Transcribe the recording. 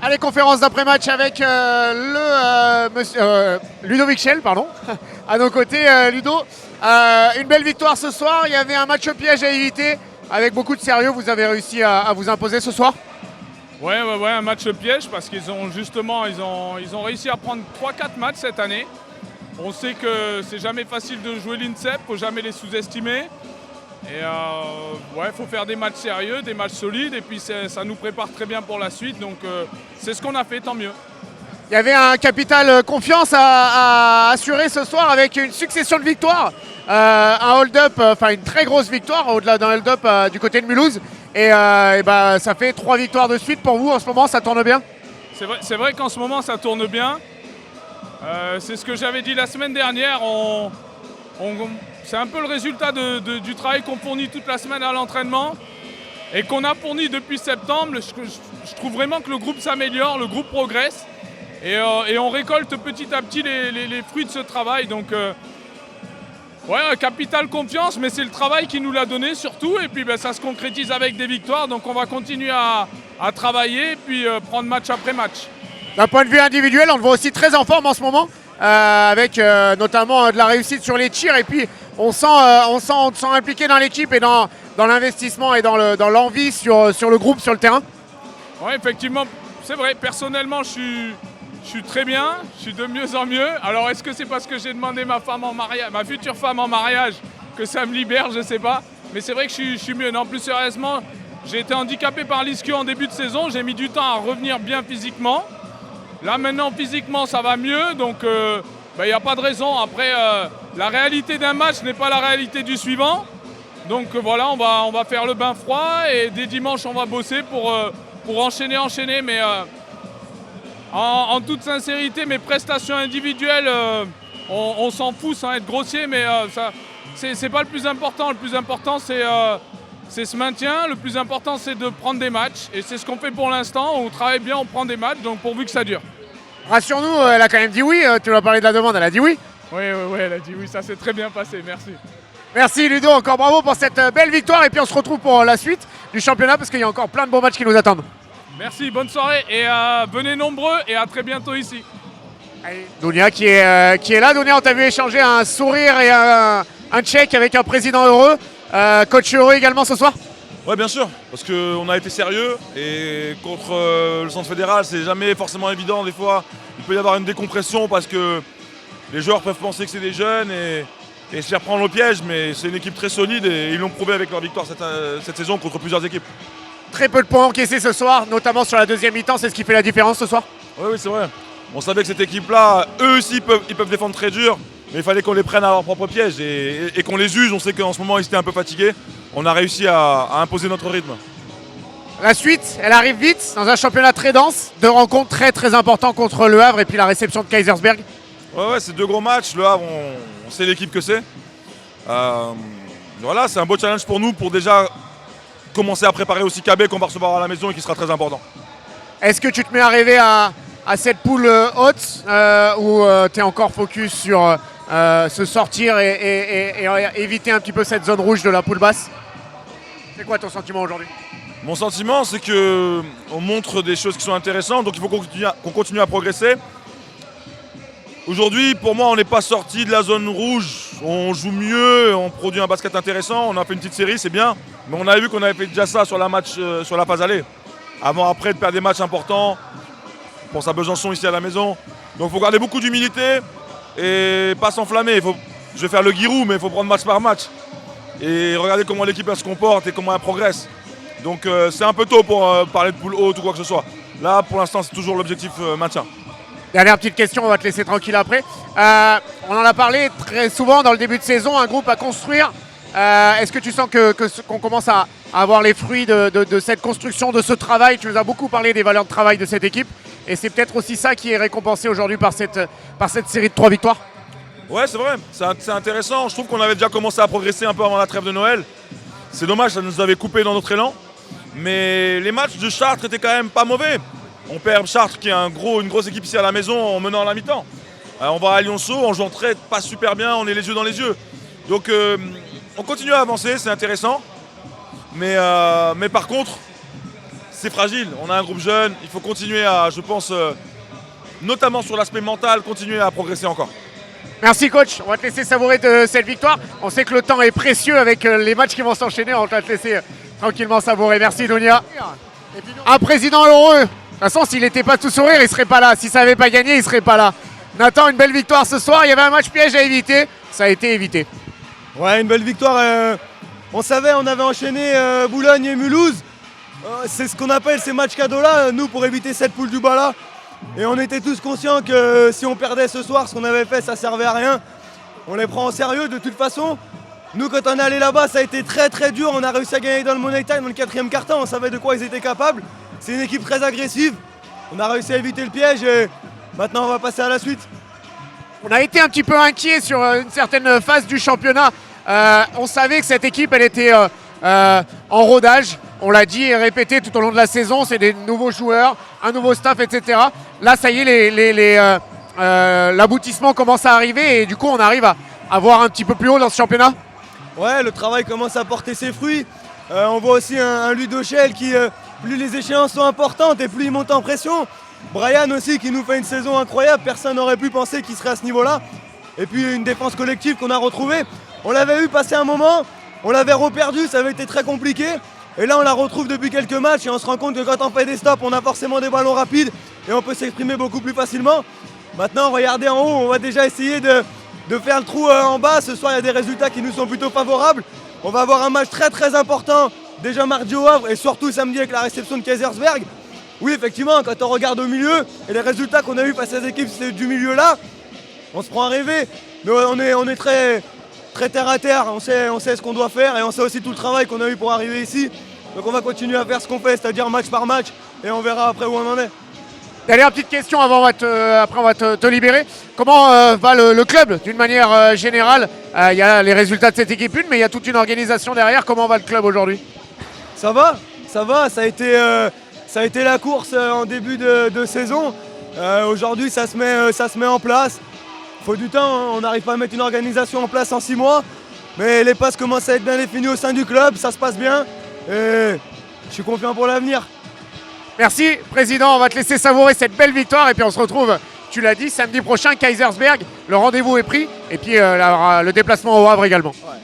Allez, conférence d'après-match avec Ludovic Schell, pardon, à nos côtés. Ludo, une belle victoire ce soir. Il y avait un match piège à éviter. Avec beaucoup de sérieux, vous avez réussi à vous imposer ce soir. Ouais, un match piège parce qu'ils ont justement ils ont réussi à prendre 3-4 matchs cette année. On sait que c'est jamais facile de jouer l'INSEP, faut jamais les sous-estimer. Et faut faire des matchs sérieux, des matchs solides, et puis ça nous prépare très bien pour la suite. Donc c'est ce qu'on a fait, tant mieux. Il y avait un capital confiance à assurer ce soir avec une succession de victoires. Un hold-up, une très grosse victoire au-delà d'un hold-up du côté de Mulhouse. Ça fait 3 victoires de suite pour vous en ce moment, ça tourne bien? C'est vrai qu'en ce moment ça tourne bien. C'est ce que j'avais dit la semaine dernière. C'est un peu le résultat du travail qu'on fournit toute la semaine à l'entraînement et qu'on a fourni depuis septembre. Je trouve vraiment que le groupe s'améliore, le groupe progresse et on récolte petit à petit les fruits de ce travail. Donc, capital confiance, mais c'est le travail qui nous l'a donné surtout. Et puis ça se concrétise avec des victoires. Donc on va continuer à travailler et puis prendre match après match. D'un point de vue individuel, on le voit aussi très en forme en ce moment, avec notamment de la réussite sur les tirs. Et puis on sent impliqué dans l'équipe et dans l'investissement et dans l'envie sur le groupe, sur le terrain. Oui, effectivement, c'est vrai. Personnellement, je suis très bien, je suis de mieux en mieux. Alors est-ce que c'est parce que j'ai demandé ma future femme en mariage que ça me libère, je ne sais pas. Mais c'est vrai que je suis mieux. Non, plus sérieusement, j'ai été handicapé par l'ischio en début de saison. J'ai mis du temps à revenir bien physiquement. Là maintenant physiquement ça va mieux, donc il n'y a pas de raison. Après la réalité d'un match n'est pas la réalité du suivant. Donc voilà, on va faire le bain froid et dès dimanche on va bosser pour enchaîner. Mais en toute sincérité, mes prestations individuelles, on s'en fout sans être grossier, mais c'est pas le plus important. Le plus important c'est ce maintien, le plus important c'est de prendre des matchs et c'est ce qu'on fait pour l'instant, on travaille bien, on prend des matchs, donc pourvu que ça dure. Rassure-nous, elle a quand même dit oui, tu m'as parlé de la demande, elle a dit oui. Oui, elle a dit oui, ça s'est très bien passé, merci. Merci Ludo, encore bravo pour cette belle victoire et puis on se retrouve pour la suite du championnat parce qu'il y a encore plein de bons matchs qui nous attendent. Merci, bonne soirée et venez nombreux et à très bientôt ici. Allez, Dounia qui est là, Dounia on t'a vu échanger un sourire et un check avec un président heureux. Coach heureux également ce soir? Oui, bien sûr, parce qu'on a été sérieux et contre le centre fédéral, c'est jamais forcément évident. Des fois, il peut y avoir une décompression parce que les joueurs peuvent penser que c'est des jeunes et se faire prendre au piège, mais c'est une équipe très solide et ils l'ont prouvé avec leur victoire cette saison contre plusieurs équipes. Très peu de points encaissés ce soir, notamment sur la deuxième mi-temps, c'est ce qui fait la différence ce soir? Oui, c'est vrai. On savait que cette équipe-là, eux aussi, ils peuvent défendre très dur. Mais il fallait qu'on les prenne à leur propre piège et qu'on les use. On sait qu'en ce moment, ils étaient un peu fatigués. On a réussi à imposer notre rythme. La suite, elle arrive vite dans un championnat très dense. 2 rencontres très très importantes contre Le Havre et puis la réception de Kaisersberg. Ouais, c'est 2 gros matchs. Le Havre, on sait l'équipe que c'est. Voilà, c'est un beau challenge pour nous pour déjà commencer à préparer aussi KB qu'on va recevoir à la maison et qui sera très important. Est-ce que tu te mets à rêver à cette poule haute ou tu es encore focus sur se sortir et éviter un petit peu cette zone rouge de la poule basse? C'est quoi ton sentiment aujourd'hui? Mon sentiment, c'est qu'on montre des choses qui sont intéressantes, donc il faut qu'on continue à progresser. Aujourd'hui, pour moi, on n'est pas sorti de la zone rouge. On joue mieux, on produit un basket intéressant, on a fait une petite série, c'est bien. Mais on avait vu qu'on avait fait déjà ça sur la phase aller. Avant, après, de perdre des matchs importants. On pense à Besançon ici à la maison. Donc il faut garder beaucoup d'humilité et pas s'enflammer. Je vais faire le Giroud, mais il faut prendre match par match. Et regarder comment l'équipe se comporte et comment elle progresse. Donc c'est un peu tôt pour parler de poule haute ou quoi que ce soit. Là, pour l'instant, c'est toujours l'objectif maintien. Dernière petite question, on va te laisser tranquille après. On en a parlé très souvent dans le début de saison, un groupe à construire. Est-ce que tu sens qu'on commence à avoir les fruits de cette construction, de ce travail? Tu nous as beaucoup parlé des valeurs de travail de cette équipe. Et c'est peut-être aussi ça qui est récompensé aujourd'hui par cette série de 3 victoires. Ouais, c'est vrai, c'est intéressant. Je trouve qu'on avait déjà commencé à progresser un peu avant la trêve de Noël. C'est dommage, ça nous avait coupé dans notre élan. Mais les matchs de Chartres étaient quand même pas mauvais. On perd Chartres, qui est une grosse équipe ici à la maison, en menant à la mi-temps. On va à Lyonceau, on joue en très pas super bien, on est les yeux dans les yeux. Donc on continue à avancer, c'est intéressant. Mais par contre, c'est fragile. On a un groupe jeune, il faut continuer à, je pense, notamment sur l'aspect mental, continuer à progresser encore. Merci coach, on va te laisser savourer de cette victoire. On sait que le temps est précieux avec les matchs qui vont s'enchaîner, on va te laisser tranquillement savourer. Merci Dunia. Un président heureux. De toute façon, s'il n'était pas tout sourire, il ne serait pas là. Si ça n'avait pas gagné, il ne serait pas là. Nathan, une belle victoire ce soir. Il y avait un match piège à éviter. Ça a été évité. Ouais, une belle victoire. On savait, on avait enchaîné Boulogne et Mulhouse. C'est ce qu'on appelle ces matchs cadeaux-là, nous, pour éviter cette poule du bas-là. Et on était tous conscients que si on perdait ce soir, ce qu'on avait fait, ça servait à rien. On les prend au sérieux de toute façon. Nous, quand on est allé là-bas, ça a été très très dur. On a réussi à gagner dans le Money Time, dans le 4e quart-temps. On savait de quoi ils étaient capables. C'est une équipe très agressive. On a réussi à éviter le piège et maintenant on va passer à la suite. On a été un petit peu inquiet sur une certaine phase du championnat. On savait que cette équipe, elle était en rodage. On l'a dit et répété tout au long de la saison. C'est des nouveaux joueurs, un nouveau staff, etc. Là, ça y est, l'aboutissement commence à arriver et du coup, on arrive à voir un petit peu plus haut dans ce championnat. Ouais, le travail commence à porter ses fruits. On voit aussi un Ludo Shell qui, plus les échéances sont importantes et plus il monte en pression. Brian aussi qui nous fait une saison incroyable. Personne n'aurait pu penser qu'il serait à ce niveau-là. Et puis une défense collective qu'on a retrouvée. On l'avait vu passer un moment, on l'avait reperdu, ça avait été très compliqué. Et là, on la retrouve depuis quelques matchs et on se rend compte que quand on fait des stops, on a forcément des ballons rapides et on peut s'exprimer beaucoup plus facilement. Maintenant, regardez en haut, on va déjà essayer de faire le trou en bas. Ce soir, il y a des résultats qui nous sont plutôt favorables. On va avoir un match très très important, déjà mardi au Havre et surtout samedi avec la réception de Kaisersberg. Oui, effectivement, quand on regarde au milieu et les résultats qu'on a eu face à ces équipes du milieu-là, on se prend à rêver. Mais on est très, très terre à terre, on sait ce qu'on doit faire et on sait aussi tout le travail qu'on a eu pour arriver ici. Donc on va continuer à faire ce qu'on fait, c'est-à-dire match par match et on verra après où on en est. Dernière petite question avant, après on va te libérer. Comment va le club d'une manière générale? Il y a les résultats de cette équipe 1, mais il y a toute une organisation derrière. Comment va le club aujourd'hui? Ça va, ça a été la course en début de saison. Aujourd'hui ça se met en place. Il faut du temps, hein. On n'arrive pas à mettre une organisation en place en 6 mois. Mais les passes commencent à être bien définies au sein du club, ça se passe bien. Et je suis confiant pour l'avenir. Merci Président, on va te laisser savourer cette belle victoire et puis on se retrouve, tu l'as dit, samedi prochain, Kaisersberg. Le rendez-vous est pris et puis le déplacement au Havre également. Ouais.